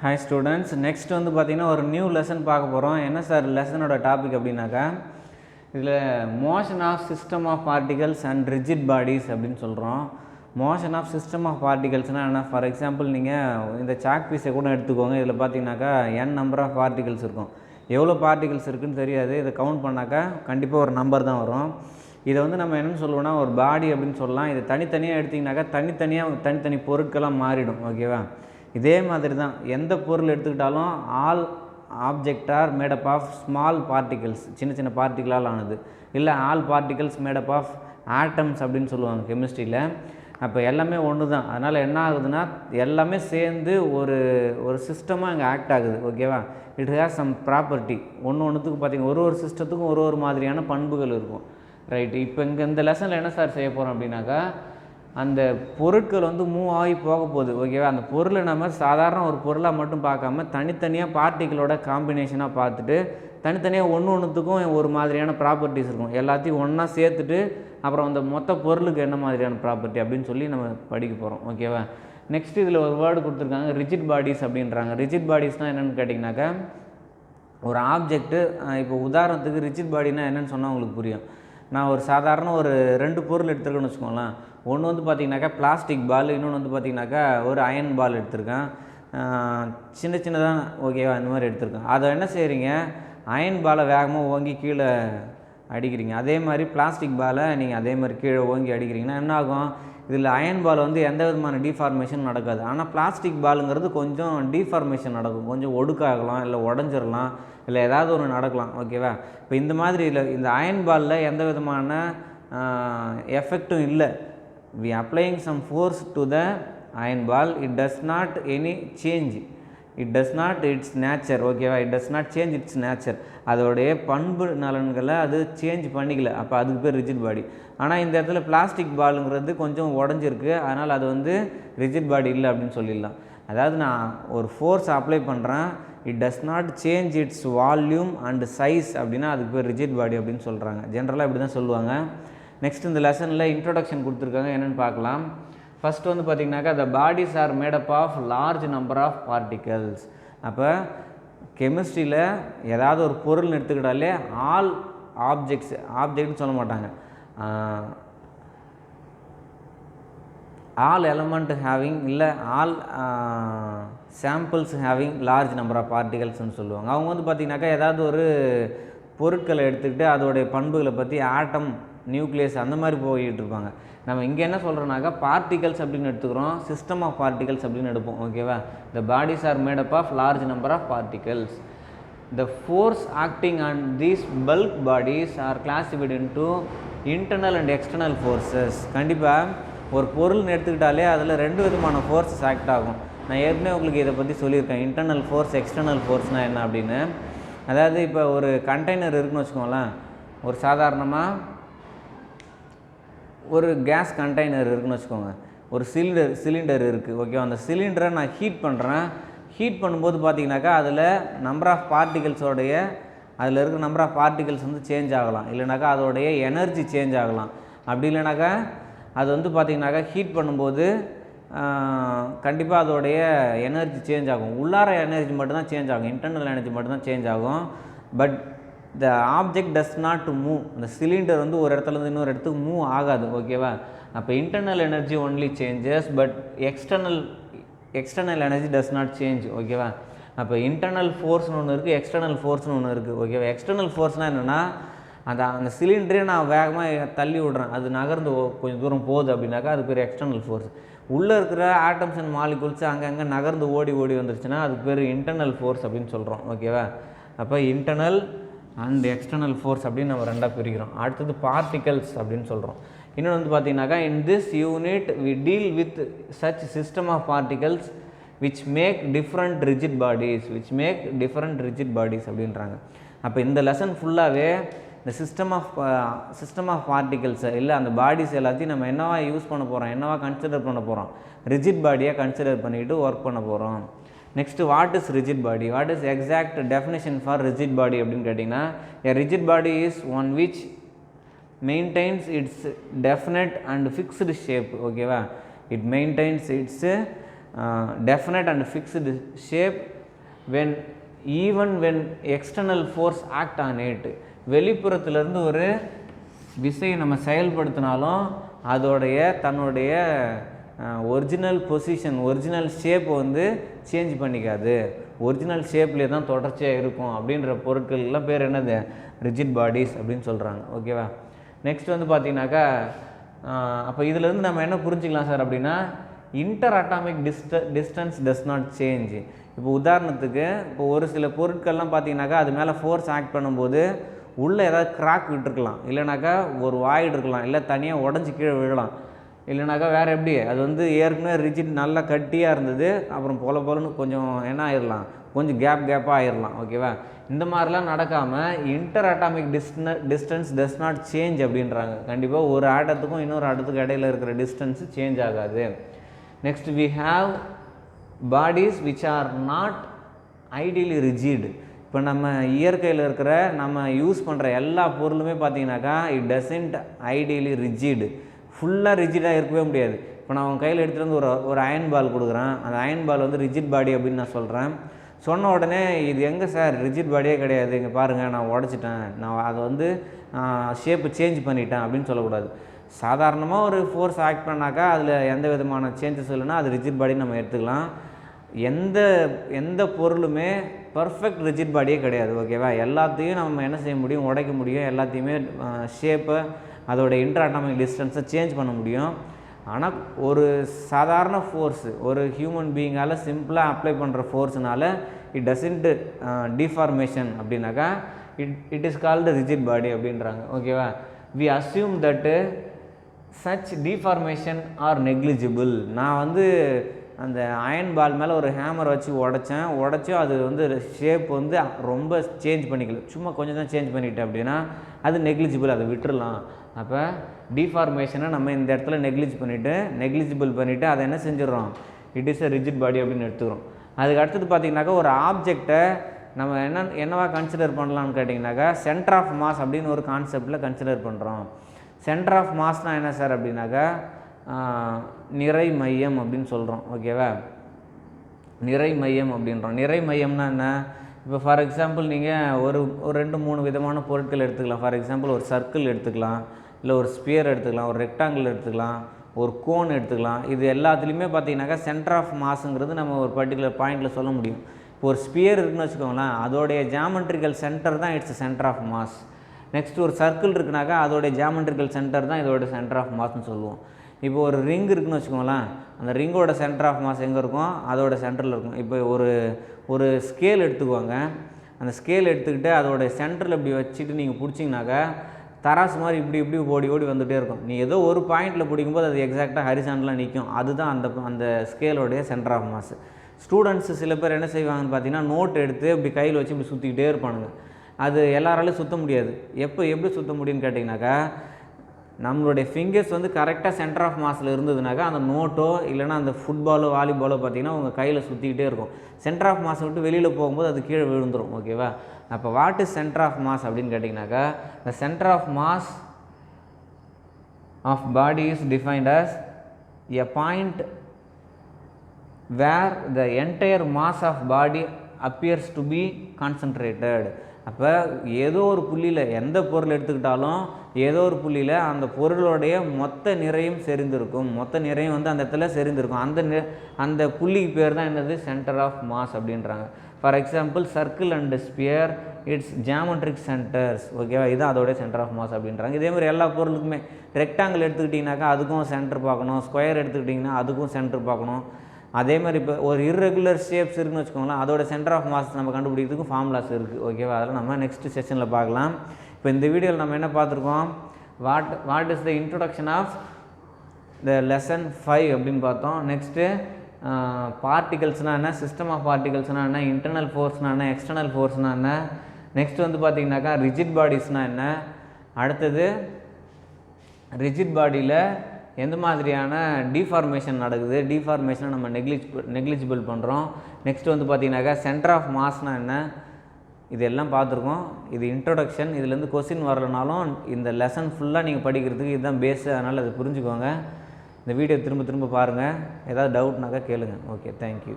Hi students, next வந்து பார்த்திங்கன்னா ஒரு நியூ லெசன் பார்க்க போகிறோம். என்ன சார் லெசனோட டாபிக் அப்படின்னாக்கா, இதில் motion of system of particles and rigid bodies அப்படின்னு சொல்கிறோம். மோஷன் ஆஃப் சிஸ்டம் ஆஃப் பார்ட்டிகல்ஸ்னால் என்ன? ஃபார் எக்ஸாம்பிள் நீங்கள் இந்த சாக் பீஸை கூட எடுத்துக்கோங்க. இதில் பார்த்தீங்கன்னாக்கா நம்பர் ஆஃப் பார்ட்டிகல்ஸ் இருக்கும். எவ்வளோ பார்ட்டிகல்ஸ் இருக்குதுன்னு தெரியாது. இதை கவுண்ட் பண்ணாக்கா கண்டிப்பாக ஒரு நம்பர் தான் வரும். இதை வந்து நம்ம என்னென்னு சொல்லுவோம்னா ஒரு பாடி அப்படின்னு சொல்லலாம். இது தனித்தனியாக எடுத்திங்கனாக்கா தனித்தனி பொருட்களாக மாறிடும். ஓகேவா? இதே மாதிரி தான் எந்த பொருள் எடுத்துக்கிட்டாலும் all object are made up of small particles, சின்ன சின்ன பார்ட்டிகளால் ஆனது. இல்லை all particles made up of atoms அப்படின்னு சொல்லுவாங்க கெமிஸ்ட்ரியில். அப்போ எல்லாமே ஒன்று தான். அதனால் என்ன ஆகுதுன்னா எல்லாமே சேர்ந்து ஒரு ஒரு சிஸ்டமாக இங்கே ஆக்ட் ஆகுது. ஓகேவா? It has some property. ஒன்றுத்துக்கு பார்த்திங்கன்னா ஒரு சிஸ்டத்துக்கும் ஒரு மாதிரியான பண்புகள் இருக்கும். ரைட்டு. இப்போ இங்கே இந்த லெசனில் என்ன சார் செய்ய போகிறோம் அப்படின்னாக்கா, அந்த பொருட்கள் வந்து மூவ் ஆகி போக போகுது. ஓகேவா? அந்த பொருளை நம்ம சாதாரண ஒரு பொருளாக மட்டும் பார்க்காம தனித்தனியாக பார்ட்டிகளோட காம்பினேஷனாக பார்த்துட்டு தனித்தனியாக ஒன்றுத்துக்கும் ஒரு மாதிரியான ப்ராப்பர்ட்டிஸ் இருக்கும். எல்லாத்தையும் ஒன்றா சேர்த்துட்டு அப்புறம் அந்த மொத்த பொருளுக்கு என்ன மாதிரியான ப்ராப்பர்ட்டி அப்படின்னு சொல்லி நம்ம படிக்க போகிறோம். ஓகேவா? நெக்ஸ்ட் இதில் ஒரு வேர்டு கொடுத்துருக்காங்க, ரிஜிட் பாடிஸ் அப்படின்றாங்க. ரிஜிட் பாடிஸ்னால் என்னென்னு கேட்டிங்கனாக்கா, ஒரு ஆப்ஜெக்ட்டு, இப்போ உதாரணத்துக்கு ரிஜிட் பாடினா என்னென்னு சொன்னால் உங்களுக்கு புரியும். நான் ஒரு சாதாரண ஒரு 2 பொருள் எடுத்துருக்கேன்னு வச்சுக்கோங்களேன். ஒன்று வந்து பார்த்திங்கனாக்கா பிளாஸ்டிக் பால், இன்னொன்று வந்து பார்த்திங்கனாக்கா ஒரு அயன் பால் எடுத்திருக்கேன். சின்னதாக ஓகேவா இந்த மாதிரி எடுத்திருக்கேன். அதை என்ன செய்கிறீங்க, அயன் பாலை வேகமாக ஓங்கி கீழே அடிக்கிறீங்க. அதே மாதிரி பிளாஸ்டிக் பாலை நீங்கள் அதே மாதிரி கீழே ஓங்கி அடிக்கிறீங்கன்னா என்ன ஆகும்? இதில் அயன் பால் வந்து எந்த விதமான டிஃபார்மேஷன் நடக்காது. ஆனால் பிளாஸ்டிக் பாலுங்கிறது கொஞ்சம் டிஃபார்மேஷன் நடக்கும். கொஞ்சம் ஒடுக்காகலாம், இல்லை உடஞ்சிடலாம், இல்லை ஏதாவது ஒன்று நடக்கலாம். ஓகேவா? இப்போ இந்த மாதிரி இல்லை, இந்த அயன் பாலில் எந்த விதமான எஃபெக்டும் இல்லை. we applying some force to the iron ball, it does not any change, it does not its nature. ஓகேவா? it does not change its nature. அதோடைய பண்பு நலன்களை அது சேஞ்ச் பண்ணிக்கல. அப்போ அதுக்கு பேர் ரிஜிட் பாடி. ஆனால் இந்த இடத்துல பிளாஸ்டிக் பாலுங்கிறது கொஞ்சம் உடஞ்சிருக்கு, அதனால் அது வந்து ரிஜிட் பாடி இல்லை அப்படின்னு சொல்லிடலாம். அதாவது நான் ஒரு ஃபோர்ஸ் அப்ளை பண்ணுறேன், it does not change it's volume and size அப்படின்னா அதுக்கு பேர் ரிஜிட் பாடி அப்படின்னு சொல்கிறாங்க. ஜென்ரலாக இப்படி தான் சொல்லுவாங்க. நெக்ஸ்ட் இந்த லெசனில் இன்ட்ரொடக்ஷன் கொடுத்துருக்காங்க. என்னென்னு பார்க்கலாம். ஃபஸ்ட்டு வந்து பார்த்திங்கனாக்கா, the bodies are made up of large number of particles. அப்போ கெமிஸ்ட்ரியில் ஏதாவது ஒரு பொருள்னு எடுத்துக்கிட்டாலே ஆல் ஆப்ஜெக்ட்னு சொல்ல மாட்டாங்க, ஆல் எலமெண்ட் ஹேவிங், இல்லை all samples having large number of பார்ட்டிகல்ஸ்னு சொல்லுவாங்க. அவங்க வந்து பார்த்திங்கனாக்கா ஏதாவது ஒரு பொருட்களை எடுத்துக்கிட்டு அதோடைய பண்புகளை பற்றி ஆட்டம், நியூக்ளியஸ் அந்த மாதிரி போயிட்டு இருப்பாங்க. நம்ம இங்கே என்ன சொல்கிறோன்னாக்கா பார்ட்டிகல்ஸ் அப்படின்னு எடுத்துக்கிறோம், சிஸ்டம் ஆஃப் பார்ட்டிகல்ஸ் அப்படின்னு எடுப்போம். ஓகேவா? The bodies are made up of large number of particles. The force acting on these bulk bodies are classified into internal and external forces. கண்டிப்பாக ஒரு பொருள்னு எடுத்துக்கிட்டாலே அதில் 2 விதமான ஃபோர்ஸஸ் ஆக்ட் ஆகும். நான் ஏற்கனவே உங்களுக்கு இதை பற்றி சொல்லியிருக்கேன், இன்டர்னல் ஃபோர்ஸ் எக்ஸ்டர்னல் ஃபோர்ஸ்னால் என்ன அப்படின்னு. அதாவது இப்போ ஒரு கண்டெய்னர் இருக்குன்னு வச்சுக்கோங்களேன். ஒரு சாதாரணமாக ஒரு கேஸ் கண்டெய்னர் இருக்குன்னு வச்சுக்கோங்க. ஒரு சிலிண்டர் இருக்குது. ஓகே, அந்த சிலிண்டரை நான் ஹீட் பண்ணுறேன். ஹீட் பண்ணும்போது பார்த்திங்கனாக்கா அதில் நம்பர் ஆஃப் பார்ட்டிகல்ஸோடைய அதில் இருக்கிற நம்பர் ஆஃப் பார்ட்டிகல்ஸ் வந்து சேஞ்ச் ஆகலாம், இல்லைனாக்கா அதோடைய எனர்ஜி சேஞ்ச் ஆகலாம். அப்படி இல்லைனாக்கா அது வந்து பார்த்திங்கனாக்கா ஹீட் பண்ணும்போது கண்டிப்பாக அதோடைய எனர்ஜி சேஞ்ச் ஆகும். உள்ளார எனர்ஜி மட்டும்தான் சேஞ்ச் ஆகும், இன்டர்னல் எனர்ஜி மட்டும்தான் சேஞ்ச் ஆகும். But the object does not move. அந்த சிலிண்டர் வந்து ஒரு இடத்துலேருந்து இன்னொரு இடத்துக்கு மூவ் ஆகாது. ஓகேவா? அப்போ internal energy only changes, but external energy does not change. ஓகேவா? அப்போ இன்டர்னல் ஃபோர்ஸ்னு ஒன்று இருக்குது, எக்ஸ்டர்னல் ஃபோர்ஸ்னு ஒன்று இருக்குது. ஓகேவா? எக்ஸ்டர்னல் ஃபோர்ஸ்னால் என்னென்னா, அந்த சிலிண்டரே நான் வேகமாக தள்ளி விட்றேன், அது நகர்ந்து கொஞ்சம் தூரம் போகுது அப்படின்னாக்கா அது பேர் எக்ஸ்டர்னல் ஃபோர்ஸ். உள்ளே இருக்கிற ஆட்டம்ஸ் அண்ட் மாலிகுல்ஸ் அங்கங்கே நகர்ந்து ஓடி வந்துருச்சுன்னா அதுக்கு பேர் இன்டர்னல் ஃபோர்ஸ் அப்படின்னு சொல்கிறோம். ஓகேவா? அப்போ இன்டர்னல் அண்ட் எக்ஸ்டர்னல் ஃபோர்ஸ் அப்படின்னு நம்ம 2ஆக பிரிக்கிறோம். அடுத்தது பார்ட்டிகல்ஸ் அப்படின்னு சொல்கிறோம். இன்னொன்று வந்து பார்த்திங்கனாக்கா, in this unit we deal with such system of particles which make different rigid bodies அப்படின்றாங்க. அப்போ இந்த லெசன் ஃபுல்லாகவே இந்த சிஸ்டம் ஆஃப் பார்ட்டிகல்ஸை இல்லை அந்த பாடிஸ் எல்லாத்தையும் நம்ம என்னவா யூஸ் பண்ண போகிறோம், என்னவா கன்சிடர் பண்ண போகிறோம், ரிஜிட் பாடியாக கன்சிடர் பண்ணிவிட்டு ஒர்க் பண்ண போகிறோம். Next what is rigid body, what is exact definition for rigid body அப்படின்னு கேட்டிங்கன்னா, a rigid body is one which maintains its definite and fixed shape. ஓகேவா? It maintains its definite and fixed shape when even when external force act on it. வெளிப்புறத்திலிருந்து ஒரு விசையை நம்ம செயல்படுத்தினாலும் அதோடைய தன்னுடைய original position original shape வந்து change பண்ணிக்காது, original ஷேப்லேயே தான் தொடர்ச்சியாக இருக்கும் அப்படின்ற பொருட்கள்லாம் பேர் என்னது, ரிஜிட் பாடிஸ் அப்படின்னு சொல்கிறாங்க. ஓகேவா. நெக்ஸ்ட் வந்து பார்த்தீங்கன்னாக்கா அப்போ இதிலேருந்து நம்ம என்ன புரிஞ்சிக்கலாம் சார் அப்படின்னா, inter atomic distance does not change. இப்போ உதாரணத்துக்கு இப்போ ஒரு சில பொருட்கள்லாம் பார்த்தீங்கன்னாக்கா அது மேலே ஃபோர்ஸ் ஆக்ட் பண்ணும்போது உள்ளே ஏதாவது கிராக் விட்டுருக்கலாம், இல்லைனாக்கா ஒரு வாய்டு இருக்கலாம், இல்லை தனியாக உடஞ்சி கீழே விழலாம், இல்லைனாக்கா வேறு எப்படி அது வந்து ஏற்கனவே ரிஜிட் நல்லா கட்டியாக இருந்தது அப்புறம் பொலன்னு கொஞ்சம் என்ன ஆயிடலாம், கொஞ்சம் கேப்பாக ஆயிடலாம். ஓகேவா. இந்த மாதிரிலாம் நடக்காமல் inter atomic distance does not change அப்படின்றாங்க. கண்டிப்பாக ஒரு ஆட்டத்துக்கும் இன்னொரு ஆட்டத்துக்கும் இடையில் இருக்கிற டிஸ்டன்ஸு சேஞ்ச் ஆகாது. Next we have bodies which are not ideally rigid. இப்போ நம்ம இயற்கையில் இருக்கிற நம்ம யூஸ் பண்ணுற எல்லா பொருளுமே பார்த்தீங்கன்னாக்கா இட் டசன்ட் ஐடியலி ரிஜிட், ஃபுல்லாக ரிஜிடாக இருக்கவே முடியாது. இப்போ நான் அவங்க கையில் எடுத்துகிட்டு வந்து ஒரு அயன் பால் கொடுக்குறேன், அந்த அயன் பால் வந்து ரிஜிட் பாடி அப்படின்னு நான் சொல்கிறேன். சொன்ன உடனே இது எங்கே சார் ரிஜிட் பாடியே கிடையாது, இங்கே பாருங்கள் நான் உடச்சிட்டேன், நான் அதை வந்து ஷேப்பு சேஞ்ச் பண்ணிட்டேன் அப்படின்னு சொல்லக்கூடாது. சாதாரணமாக ஒரு ஃபோர்ஸ் ஆக்ட் பண்ணாக்கா அதில் எந்த விதமான சேஞ்சஸ் இல்லைன்னா அது ரிஜிட் பாடின்னு நம்ம எடுத்துக்கலாம். எந்த பொருளுமே பர்ஃபெக்ட் ரிஜிட் பாடியே கிடையாது. ஓகேவா. எல்லாத்தையும் நம்ம என்ன செய்ய முடியும், உடைக்க முடியும், எல்லாத்தையுமே ஷேப்பை அதோட இன்டர் அட்டாமிக் டிஸ்டன்ஸை சேஞ்ச் பண்ண முடியும். ஆனால் ஒரு சாதாரண ஃபோர்ஸு ஒரு ஹியூமன் பீயிங்கால் சிம்பிளாக அப்ளை பண்ணுற ஃபோர்ஸ்னால இட் டசன்ட் டிஃபார்மேஷன் அப்படின்னாக்கா it is called rigid body அப்படின்றாங்க. ஓகேவா. வி அஸ்யூம் தட்டு சச் டிஃபார்மேஷன் ஆர் நெக்லிஜிபிள். நான் வந்து அந்த அயன் பால் மேலே ஒரு ஹேமர் வச்சு உடச்சும் அது வந்து ஷேப் வந்து ரொம்ப சேஞ்ச் பண்ணிக்கல, சும்மா கொஞ்சம் தான் சேஞ்ச் பண்ணிட்டேன் அப்படின்னா அது நெக்லிஜிபிள், அதை விட்டுடலாம். அப்போ டிஃபார்மேஷனை நம்ம இந்த இடத்துல நெக்லிஜிபிள் பண்ணிவிட்டு அதை என்ன செஞ்சிடறோம், it is a rigid body அப்படின்னு எடுத்துக்கிறோம். அதுக்கு அடுத்தது பார்த்திங்கனாக்கா ஒரு ஆப்ஜெக்டை நம்ம என்னவா கன்சிடர் பண்ணலான்னு கேட்டிங்கனாக்கா சென்டர் ஆஃப் மாஸ் அப்படின்னு ஒரு கான்செப்டில் கன்சிடர் பண்ணுறோம். சென்டர் ஆஃப் மாஸ்னால் என்ன சார் அப்படின்னாக்கா நிறை மையம் அப்படின்னு சொல்கிறோம். ஓகேவா. நிறை மையம் அப்படின்றோம். நிறை மையம்னா என்ன, இப்போ ஃபார் எக்ஸாம்பிள் நீங்கள் ஒரு 2-3 விதமான பொருட்கள் எடுத்துக்கலாம். ஃபார் எக்ஸாம்பிள் ஒரு சர்க்கிள் எடுத்துக்கலாம், இல்லை ஒரு ஸ்பியர் எடுத்துக்கலாம், ஒரு ரெக்டாங்கிள் எடுத்துக்கலாம், ஒரு கோன் எடுத்துக்கலாம். இது எல்லாத்துலேயுமே பார்த்தீங்கன்னாக்கா சென்டர் ஆஃப் மாஸுங்கிறது நம்ம ஒரு பர்டிகுலர் பாயிண்டில் சொல்ல முடியும். இப்போ ஒரு ஸ்பியர் இருக்குன்னு வச்சுக்கோங்களேன், அதோடைய ஜாமெட்ரிக்கல் சென்டர் தான் it's centre of mass. Next ஒரு சர்க்கிள் இருக்குனாக்கா அதோடைய ஜாமெட்ரிக்கல் சென்டர் தான் இதோட சென்டர் ஆஃப் மாஸ்ன்னு சொல்லுவோம். இப்போ ஒரு ரிங் இருக்குன்னு வச்சுக்கோங்களேன், அந்த ரிங்கோட சென்டர் ஆஃப் மாஸ் எங்கே இருக்கும், அதோட சென்டரில் இருக்கும். இப்போ ஒரு ஸ்கேல் எடுத்துக்குவாங்க, அந்த ஸ்கேல் எடுத்துக்கிட்டு அதோட சென்டரில் இப்படி வச்சுட்டு நீங்கள் பிடிச்சிங்கனாக்கா தராசு மாதிரி இப்படி ஓடி வந்துகிட்டே இருக்கும். நீ ஏதோ ஒரு பாயிண்டில் பிடிக்கும்போது அது எக்ஸாக்டாக ஹரிசாண்டலாக நிற்கும். அதுதான் அந்த ஸ்கேலோடைய சென்டர் ஆஃப் மாஸ். ஸ்டூடெண்ட்ஸு சில பேர் என்ன செய்வாங்கன்னு பார்த்தீங்கன்னா நோட் எடுத்து இப்படி கையில் வச்சு இப்படி சுற்றிக்கிட்டே இருப்பானுங்க. அது எல்லாராலையும் சுற்ற முடியாது. எப்படி சுற்ற முடியும்னு கேட்டிங்கனாக்கா நம்மளுடைய ஃபிங்கர்ஸ் வந்து கரெக்டாக சென்டர் ஆஃப் மாஸில் இருந்ததுனாக்கா அந்த நோட்டோ இல்லைனா அந்த ஃபுட்பாலோ வாலிபாலோ பார்த்திங்கன்னா உங்கள் கையில் சுற்றிக்கிட்டே இருக்கும். சென்டர் ஆஃப் மாஸை விட்டு வெளியில் போகும்போது அது கீழே விழுந்துடும். ஓகேவா. அப்போ what is centre of mass அப்படின்னு கேட்டிங்கனாக்கா the centre of mass of body is defined as a point where the entire mass of body appears to be concentrated. அப்போ ஏதோ ஒரு புள்ளியில் எந்த பொருள் எடுத்துக்கிட்டாலும் ஏதோ ஒரு புள்ளியில் அந்த பொருளுடைய மொத்த நிறையும் செறிந்திருக்கும், மொத்த நிறையும் வந்து அந்த இடத்துல செறிந்திருக்கும். அந்த புள்ளிக்கு பேர் தான் என்னது, சென்டர் ஆஃப் மாஸ் அப்படின்றாங்க. For example circle and sphere its geometric centres. ஓகேவா. இதுதான் அதோடைய சென்டர் ஆஃப் மாஸ் அப்படின்றாங்க. இதேமாதிரி எல்லா பொருளுக்குமே ரெக்டாங்கிள் எடுத்துக்கிட்டிங்கனாக்கா அதுக்கும் சென்டர் பார்க்கணும், ஸ்கொயர் எடுத்துக்கிட்டிங்கன்னா அதுக்கும் சென்டர் பார்க்கணும். அதே மாதிரி இப்போ ஒரு இர்ரெகுலர் ஷேப்ஸ் இருக்குன்னு வச்சுக்கோங்களேன், அதோட சென்டர் ஆஃப் மாஸ் நம்ம கண்டுபிடிக்கிறதுக்கும் ஃபார்முலாஸ் இருக்குது. ஓகேவா. அதெல்லாம் நம்ம நெக்ஸ்ட் செஷனில் பார்க்கலாம். இப்போ இந்த வீடியோவில் நம்ம என்ன பார்த்துருக்கோம், what is the introduction of the lesson 5 அப்படின்னு பார்த்தோம். நெக்ஸ்ட்டு பார்ட்டிகல்ஸ்னால் என்ன, சிஸ்டம் ஆஃப் பார்ட்டிகல்ஸ்னால் என்ன, இன்டர்னல் ஃபோர்ஸ்னால் என்ன, எக்ஸ்டர்னல் ஃபோர்ஸ்னால் என்ன, நெக்ஸ்ட் வந்து பார்த்திங்கனாக்கா ரிஜிட் பாடிஸ்னால் என்ன, அடுத்தது ரிஜிட் பாடியில் எந்த மாதிரியான டிஃபார்மேஷன் நடக்குது, டிஃபார்மேஷனை நம்ம நெக்லிஜிபிள் பண்ணுறோம். நெக்ஸ்ட் வந்து பார்த்திங்கனாக்கா சென்டர் ஆஃப் மாஸ்னால் என்ன, இதெல்லாம் பார்த்துருக்கோம். இது இன்ட்ரொடக்ஷன். இதுலேருந்து கொஸ்டின் வரலனாலும் இந்த லெசன் ஃபுல்லாக நீங்கள் படிக்கிறதுக்கு இதுதான் பேஸு, அதனால் அதை புரிஞ்சுக்கோங்க. இந்த வீடியோ திரும்ப திரும்ப பாருங்கள். ஏதாவது டவுட்னாக்கா கேளுங்க. Okay, thank you.